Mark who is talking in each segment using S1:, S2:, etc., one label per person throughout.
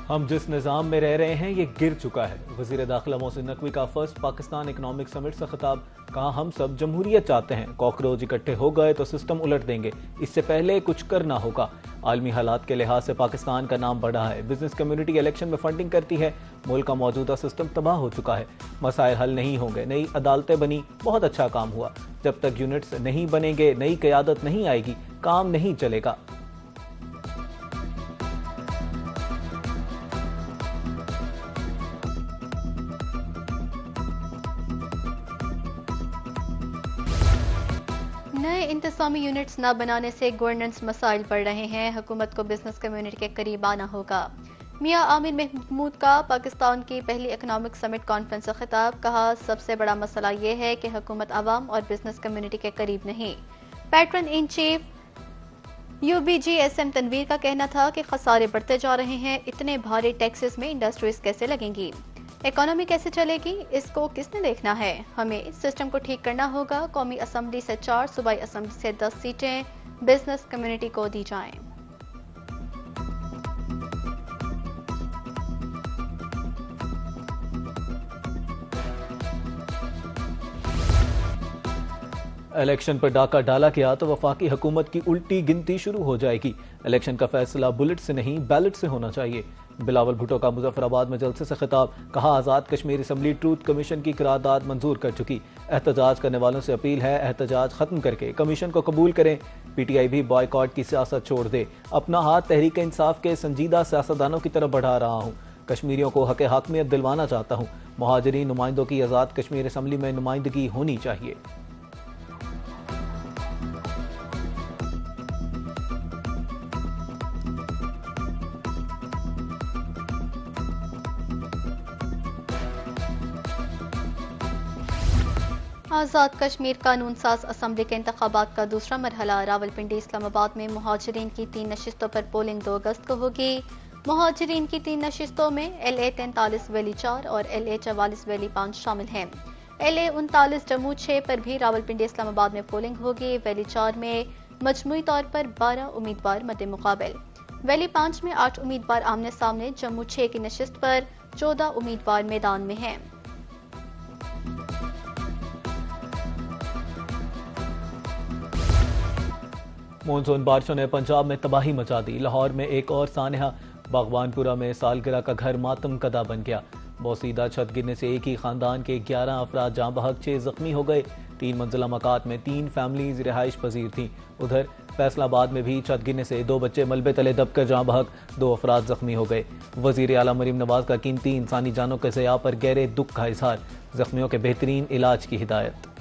S1: ہم جس نظام میں رہ رہے ہیں یہ گر چکا ہے۔ وزیر داخلہ محسن نقوی کا فرسٹ پاکستان اکنامک سمٹ سے خطاب، کہا ہم سب جمہوریت چاہتے ہیں، کاکروچ اکٹھے ہو گئے تو سسٹم الٹ دیں گے، اس سے پہلے کچھ کرنا ہوگا۔ عالمی حالات کے لحاظ سے پاکستان کا نام بڑھا ہے، بزنس کمیونٹی الیکشن میں فنڈنگ کرتی ہے، ملک کا موجودہ سسٹم تباہ ہو چکا ہے، مسائل حل نہیں ہوں گے، نئی عدالتیں بنی، بہت اچھا کام ہوا، جب تک یونٹس نہیں بنیں گے، نئی قیادت نہیں آئے گی، کام نہیں چلے گا۔
S2: نئے انتظامی یونٹس نہ بنانے سے گورننس مسائل بڑھ رہے ہیں، حکومت کو بزنس کمیونٹی کے قریب آنا ہوگا۔ میاں عامر محمود کا پاکستان کی پہلی اکنامک سمٹ کانفرنس سے خطاب، کہا سب سے بڑا مسئلہ یہ ہے کہ حکومت عوام اور بزنس کمیونٹی کے قریب نہیں۔ Patron in chief U B G S M Tanveer کا کہنا تھا کہ خسارے بڑھتے جا رہے ہیں، اتنے بھاری ٹیکسز میں انڈسٹریز کیسے لگیں گی، اکانومی کیسے چلے گی، اس کو کس نے دیکھنا ہے، ہمیں سسٹم کو ٹھیک کرنا ہوگا، قومی اسمبلی سے 4، صوبائی اسمبلی سے 10 سیٹیں بزنس کمیونٹی کو دی جائیں۔
S1: الیکشن پر ڈاکہ ڈالا گیا تو وفاقی حکومت کی الٹی گنتی شروع ہو جائے گی، الیکشن کا فیصلہ بلٹ سے نہیں بیلٹ سے ہونا چاہیے۔ بلاول بھٹو کا مظفر آباد میں جلسے سے خطاب، کہا Azad Kashmir assembly truth commission کی قرارداد منظور کر چکی، احتجاج کرنے والوں سے اپیل ہے احتجاج ختم کر کے کمیشن کو قبول کریں، پی ٹی آئی بھی بائیکاٹ کی سیاست چھوڑ دے، اپنا ہاتھ تحریک انصاف کے سنجیدہ سیاستدانوں کی طرف بڑھا رہا ہوں، کشمیریوں کو حق حاکمیت دلوانا چاہتا ہوں، مہاجرین نمائندوں کی آزاد کشمیر اسمبلی میں نمائندگی ہونی چاہیے۔
S2: آزاد کشمیر قانون ساز اسمبلی کے انتخابات کا دوسرا مرحلہ راولپنڈی اسلام آباد میں مہاجرین کی 3 نشستوں پر پولنگ 2 اگست کو ہوگی۔ مہاجرین کی 3 نشستوں میں ایل اے 43 ویلی 4 اور ایل اے 44 ویلی 5 شامل ہیں۔ ایل اے 39 جموں 6 پر بھی راولپنڈی اسلام آباد میں پولنگ ہوگی۔ ویلی 4 میں مجموعی طور پر 12 امیدوار مد مقابل، ویلی 5 میں 8 امیدوار آمنے سامنے، جموں 6 کی نشست پر 14 امیدوار میدان میں ہیں۔
S1: مونسون بارشوں نے پنجاب میں تباہی مچا دی، لاہور میں ایک اور سانحہ، باغبان پورہ میں سالگرہ کا گھر ماتم کدا بن گیا، بوسیدہ چھت گرنے سے ایک ہی خاندان کے 11 افراد جاں بحق، 6 زخمی ہو گئے، 3 منزلہ مکات میں 3 فیملیز رہائش پذیر تھیں۔ ادھر فیصل آباد میں بھی چھت گرنے سے 2 بچے ملبے تلے دب کر جاں بحق، 2 افراد زخمی ہو گئے۔ وزیر اعلیٰ مریم نواز کا قیمتی انسانی جانوں کے ضیاع پر گہرے دکھ کا اظہار، زخمیوں کے بہترین علاج کی ہدایت۔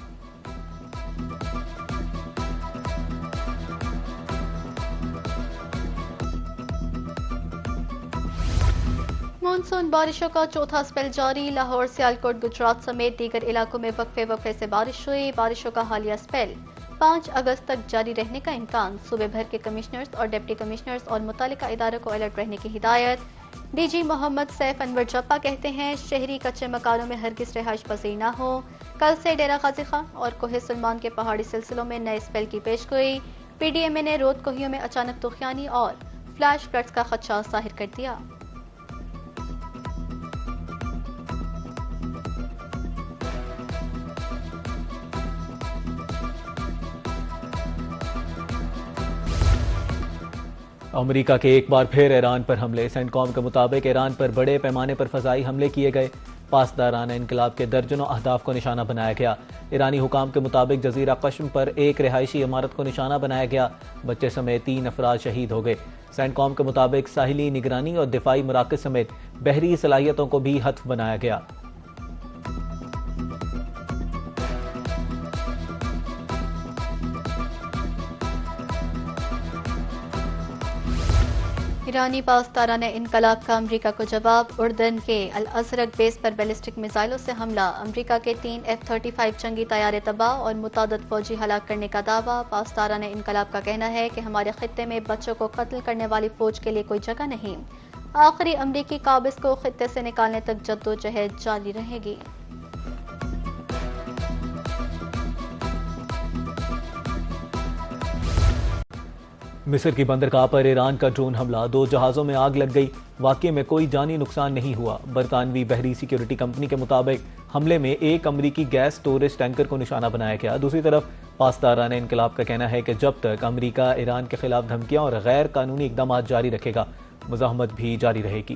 S2: مانسون بارشوں کا چوتھا سپیل جاری، لاہور، سیالکوٹ، گجرات سمیت دیگر علاقوں میں وقفے سے بارش ہوئی۔ بارشوں کا حالیہ سپیل 5 اگست تک جاری رہنے کا امکان، صوبے بھر کے کمشنرز اور ڈپٹی کمشنرز اور متعلقہ اداروں کو الرٹ رہنے کی ہدایت۔ ڈی جی محمد سیف انور جپا کہتے ہیں شہری کچے مکانوں میں ہرگز رہائش پذیر نہ ہو۔ کل سے ڈیرہ غازی خان اور کوہ سلمان کے پہاڑی سلسلوں میں نئے سپیل کی پیشگوئی، پی ڈی ایم اے نے رود کوہیوں میں اچانک طوفانی اور فلیش فلڈز کا خدشہ ظاہر کر دیا۔
S1: امریکہ کے ایک بار پھر ایران پر حملے، سینٹ کام کے مطابق ایران پر بڑے پیمانے پر فضائی حملے کیے گئے، پاسدارانہ انقلاب کے درجنوں اہداف کو نشانہ بنایا گیا۔ ایرانی حکام کے مطابق جزیرہ قشم پر ایک رہائشی عمارت کو نشانہ بنایا گیا، بچے سمیت 3 افراد شہید ہو گئے۔ سینٹ کام کے مطابق ساحلی نگرانی اور دفاعی مراکز سمیت بحری صلاحیتوں کو بھی ہدف بنایا گیا۔
S2: ایرانی پاسدارانہ انقلاب کا امریکہ کو جواب، اردن کے الازرق بیس پر بیلسٹک میزائلوں سے حملہ، امریکہ کے 3 F-35 جنگی طیارے تباہ اور متعدد فوجی ہلاک کرنے کا دعویٰ۔ پاسدارانہ انقلاب کا کہنا ہے کہ ہمارے خطے میں بچوں کو قتل کرنے والی فوج کے لیے کوئی جگہ نہیں، آخری امریکی قابض کو خطے سے نکالنے تک جدوجہد جاری رہے گی۔
S1: مصر کی بندرگاہ پر ایران کا ڈرون حملہ، 2 جہازوں میں آگ لگ گئی، واقعے میں کوئی جانی نقصان نہیں ہوا۔ برطانوی بحری سیکیورٹی کمپنی کے مطابق حملے میں ایک امریکی گیس سٹوریج ٹینکر کو نشانہ بنایا گیا۔ دوسری طرف پاسداران انقلاب کا کہنا ہے کہ جب تک امریکہ ایران کے خلاف دھمکیاں اور غیر قانونی اقدامات جاری رکھے گا، مزاحمت بھی جاری رہے گی۔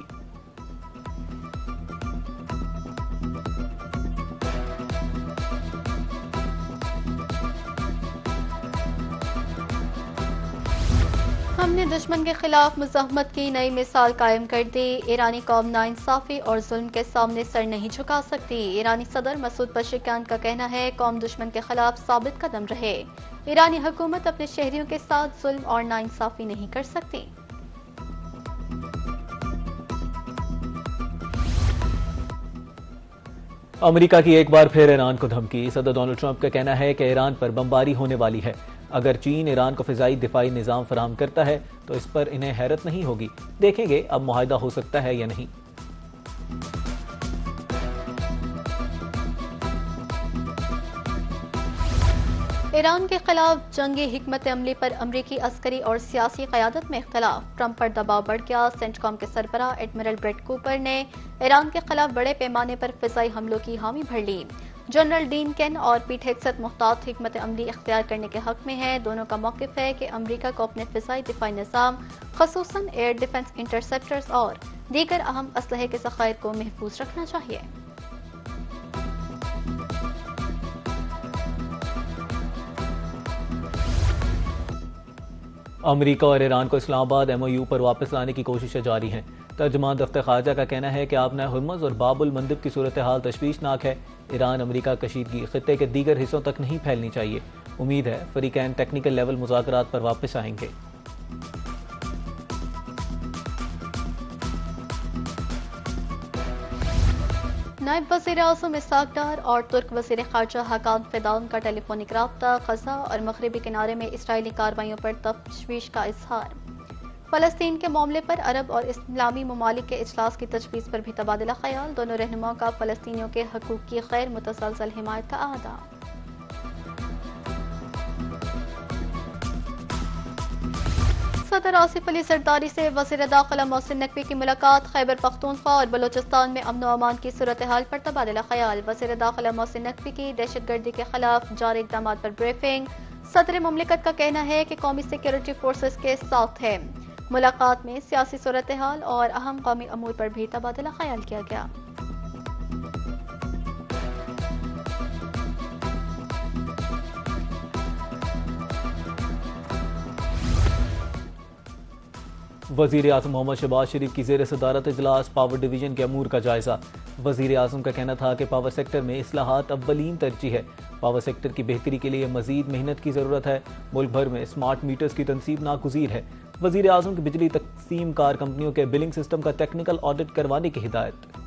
S2: ہم نے دشمن کے خلاف مزاحمت کی نئی مثال قائم کر دی، ایرانی قوم ناانصافی اور ظلم کے سامنے سر نہیں جھکا سکتی۔ ایرانی صدر مسعود پزشکیان کا کہنا ہے قوم دشمن کے خلاف ثابت قدم رہے، ایرانی حکومت اپنے شہریوں کے ساتھ ظلم اور ناانصافی نہیں کر سکتی۔
S1: امریکہ کی ایک بار پھر ایران کو دھمکی، صدر ڈونلڈ ٹرمپ کا کہنا ہے کہ ایران پر بمباری ہونے والی ہے۔ اگر چین ایران کو فضائی دفاعی نظام فراہم کرتا ہے تو اس پر انہیں حیرت نہیں ہوگی، دیکھیں گے اب معاہدہ ہو سکتا ہے یا نہیں۔
S2: ایران کے خلاف جنگی حکمت عملی پر امریکی عسکری اور سیاسی قیادت میں اختلاف، ٹرمپ پر دباؤ بڑھ گیا۔ سینٹ کام کے سربراہ ایڈمرل بریٹ کوپر نے ایران کے خلاف بڑے پیمانے پر فضائی حملوں کی حامی بھر لی۔ جنرل ڈین کین اور پیٹ ہیگسٹ محتاط حکمت عملی اختیار کرنے کے حق میں ہیں۔ دونوں کا موقف ہے کہ امریکہ کو اپنے فضائی دفاعی نظام، خصوصاً ایئر ڈیفنس انٹرسیپٹرز اور دیگر اہم اسلحے کے ذخائر کو محفوظ رکھنا چاہیے۔
S1: امریکہ اور ایران کو اسلام آباد ایم او یو پر واپس لانے کی کوششیں جاری ہیں۔ ترجمان دفتر خارجہ کا کہنا ہے کہ آبنہ ہرمز اور باب المندب کی صورتحال تشویشناک ہے۔ ایران امریکہ کشیدگی خطے کے دیگر حصوں تک نہیں پھیلنی چاہیے۔ امید ہے فریقین ٹیکنیکل لیول مذاکرات پر واپس آئیں گے۔
S2: نائب وزیر اعظم اسحاق ڈار اور ترک وزیر خارجہ حاکان فیدان کا ٹیلی فونک رابطہ، غزہ اور مغربی کنارے میں اسرائیلی کارروائیوں پر تشویش کا اظہار۔ فلسطین کے معاملے پر عرب اور اسلامی ممالک کے اجلاس کی تجویز پر بھی تبادلہ خیال، دونوں رہنماؤں کا فلسطینیوں کے حقوق کی غیر متزلزل حمایت کا اعادہ۔ صدر آصف علی زرداری سے وزیر داخلہ محسن نقوی کی ملاقات، خیبر پختونخوا اور بلوچستان میں امن و امان کی صورتحال پر تبادلہ خیال۔ وزیر داخلہ محسن نقوی کی دہشت گردی کے خلاف جاری اقدامات پر بریفنگ، صدر مملکت کا کہنا ہے کہ قومی سیکیورٹی فورسز کے ساتھ ہے۔ ملاقات میں سیاسی صورتحال اور اہم قومی امور پر بھی تبادلہ خیال کیا گیا۔
S1: وزیر اعظم محمد شہباز شریف کی زیر صدارت اجلاس، پاور ڈویژن کے امور کا جائزہ۔ وزیر اعظم کا کہنا تھا کہ پاور سیکٹر میں اصلاحات اولین ترجیح ہے۔ پاور سیکٹر کی بہتری کے لیے مزید محنت کی ضرورت ہے۔ ملک بھر میں اسمارٹ میٹرز کی تنصیب ناگزیر ہے۔ وزیر اعظم کی بجلی تقسیم کار کمپنیوں کے بلنگ سسٹم کا ٹیکنیکل آڈٹ کروانے کی ہدایت۔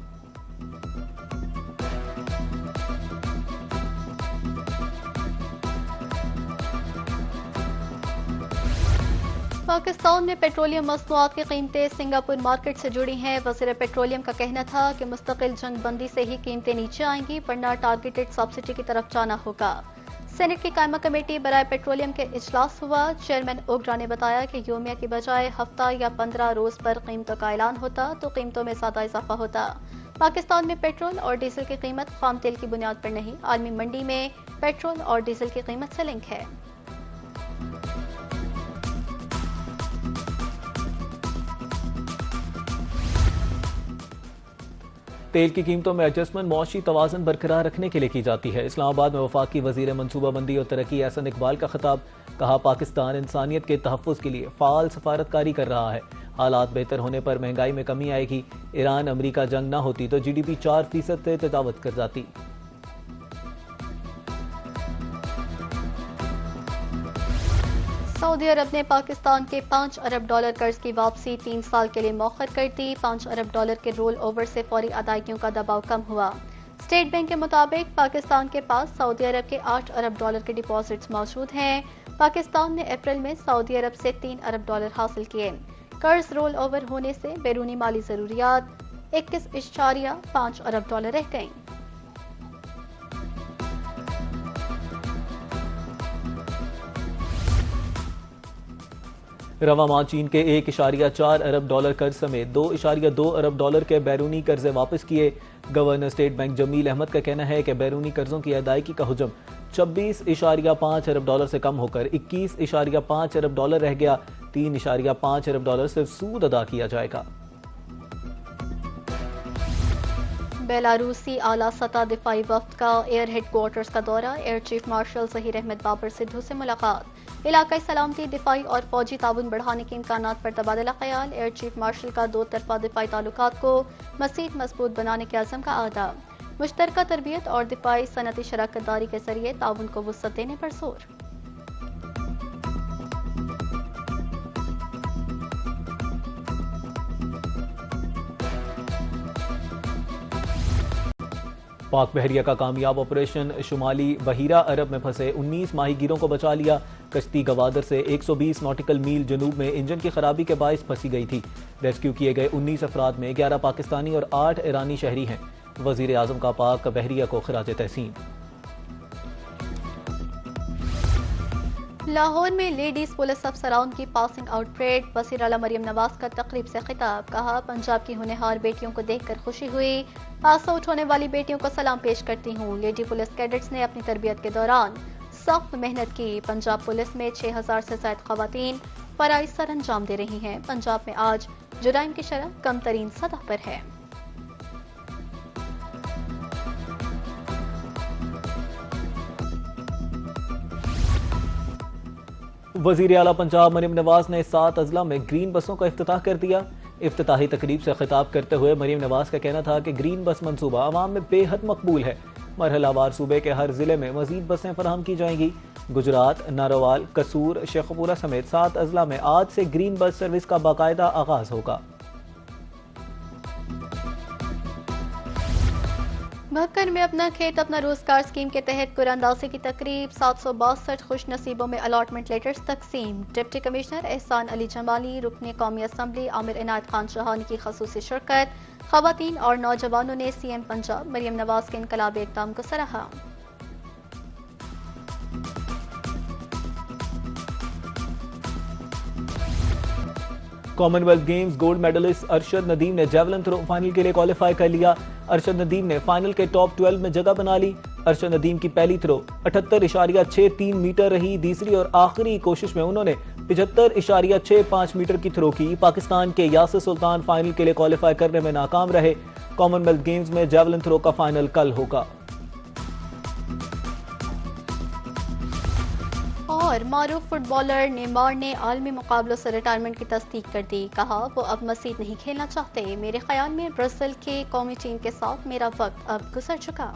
S2: پاکستان میں پیٹرولیم مصنوعات کی قیمتیں سنگاپور مارکیٹ سے جڑی ہیں۔ وزیر پیٹرولیم کا کہنا تھا کہ مستقل جنگ بندی سے ہی قیمتیں نیچے آئیں گی، ورنہ ٹارگیٹڈ سبسڈی کی طرف جانا ہوگا۔ سینٹ کی قائمہ کمیٹی برائے پیٹرولیم کے اجلاس ہوا۔ چیئرمین اوگرا نے بتایا کہ یومیہ کی بجائے ہفتہ یا 15 روز پر قیمتوں کا اعلان ہوتا تو قیمتوں میں زیادہ اضافہ ہوتا۔ پاکستان میں پیٹرول اور ڈیزل کی قیمت خام تیل کی بنیاد پر نہیں، عالمی منڈی میں پیٹرول اور ڈیزل کی قیمت سے لنک ہے۔
S1: تیل کی قیمتوں میں ایڈجسٹمنٹ معاشی توازن برقرار رکھنے کے لیے کی جاتی ہے۔ اسلام آباد میں وفاقی وزیر منصوبہ بندی اور ترقی احسن اقبال کا خطاب، کہا پاکستان انسانیت کے تحفظ کے لیے فعال سفارتکاری کر رہا ہے۔ حالات بہتر ہونے پر مہنگائی میں کمی آئے گی۔ ایران امریکہ جنگ نہ ہوتی تو GDP 4% سے تجاوز کر جاتی۔
S2: سعودی عرب نے پاکستان کے $5 ارب قرض کی واپسی 3 سال کے لیے مؤخر کر دی۔ $5 ارب کے رول اوور سے فوری ادائیگیوں کا دباؤ کم ہوا۔ اسٹیٹ بینک کے مطابق پاکستان کے پاس سعودی عرب کے $8 ارب کے ڈپازٹس موجود ہیں۔ پاکستان نے اپریل میں سعودی عرب سے $3 ارب حاصل کیے۔ قرض رول اوور ہونے سے بیرونی مالی ضروریات $21.5 ارب رہ گئیں۔
S1: رواں ماہ چین کے 1.4 ارب ڈالر قرض سمیت 2.2 ارب ڈالر کے بیرونی قرضے واپس کیے۔ گورنر اسٹیٹ بینک جمیل احمد کا کہنا ہے کہ بیرونی قرضوں کی ادائیگی کا حجم 26.5 ارب ڈالر سے کم ہو کر 21.5 ارب ڈالر رہ گیا۔ 3.5 ارب ڈالر صرف سود ادا کیا جائے گا۔
S2: بیلاروسی اعلیٰ سطح دفاعی وفد کا ایئر ہیڈ کوارٹرز کا دورہ، air chief marshal Zaheer Ahmed Babar Sidhu سے ملاقات، علاقائی سلامتی، دفاعی اور فوجی تعاون بڑھانے کے امکانات پر تبادلہ خیال، ایئر چیف مارشل کا دو طرفہ دفاعی تعلقات کو مزید مضبوط بنانے کے عزم کا اعادہ، مشترکہ تربیت اور دفاعی صنعتی شراکت داری کے ذریعے تعاون کو وسعت دینے پر زور۔
S1: پاک بحریہ کا کامیاب آپریشن، شمالی بحیرہ عرب میں پھنسے 19 ماہی گیروں کو بچا لیا۔ کشتی گوادر سے 120 ناٹیکل میل جنوب میں انجن کی خرابی کے باعث پھنسی گئی تھی۔ ریسکیو کیے گئے 19 افراد میں 11 پاکستانی اور 8 ایرانی شہری ہیں۔ وزیر اعظم کا پاک بحریہ کو خراج تحسین۔
S2: لاہور میں لیڈیز پولیس افسران کی پاسنگ آؤٹ پریڈ، وزیر اعلیٰ مریم نواز کا تقریب سے خطاب، کہا پنجاب کی ہونہار بیٹیوں کو دیکھ کر خوشی ہوئی، آسو اٹھانے والی بیٹیوں کو سلام پیش کرتی ہوں۔ لیڈی پولیس کیڈٹس نے اپنی تربیت کے دوران سخت محنت کی۔ پنجاب پولیس میں 6000 سے زائد خواتین فرائض سر انجام دے رہی ہیں۔ پنجاب میں آج جرائم کی شرح کم ترین سطح پر ہے۔
S1: وزیر اعلیٰ پنجاب مریم نواز نے 7 اضلاع میں گرین بسوں کا افتتاح کر دیا۔ افتتاحی تقریب سے خطاب کرتے ہوئے مریم نواز کا کہنا تھا کہ گرین بس منصوبہ عوام میں بے حد مقبول ہے۔ مرحلہ وار صوبے کے ہر ضلع میں مزید بسیں فراہم کی جائیں گی۔ گجرات، ناروال، قصور، شیخوپورہ سمیت 7 اضلاع میں آج سے گرین بس سروس کا باقاعدہ آغاز ہوگا۔
S2: بھکر میں اپنا کھیت اپنا روزگار اسکیم کے تحت قرآن اندازی کی تقریب، 762 خوش نصیبوں میں الاٹمنٹ لیٹرز تقسیم۔ ڈپٹی کمشنر احسان علی جمالی، رکن قومی اسمبلی عامر عنایت خان شاہانی کی خصوصی شرکت۔ خواتین اور نوجوانوں نے سی ایم پنجاب مریم نواز کے انقلابی اقدام کو سراہا۔
S1: Commonwealth games gold medallist Arshad Nadeem نے جیولن تھرو فائنل کے لیے کوالیفائی کر لیا۔ ارشد ندیم نے فائنل کے ٹاپ 12 میں جگہ بنا لی۔ ارشد ندیم کی پہلی تھرو 78.63 میٹر رہی۔ تیسری اور آخری کوشش میں انہوں نے 75.65 میٹر کی تھرو کی۔ پاکستان کے یاسر سلطان فائنل کے لیے کوالیفائی کرنے میں ناکام رہے۔ کامن ویلتھ گیمز میں جیولن تھرو کا فائنل کل ہوگا۔
S2: اور معروف فٹ بالر نیمار نے عالمی مقابلوں سے ریٹائرمنٹ کی تصدیق کر دی، کہا وہ اب مزید نہیں کھیلنا چاہتے، میرے خیال میں برازیل کی قومی ٹیم کے ساتھ میرا وقت اب گزر چکا۔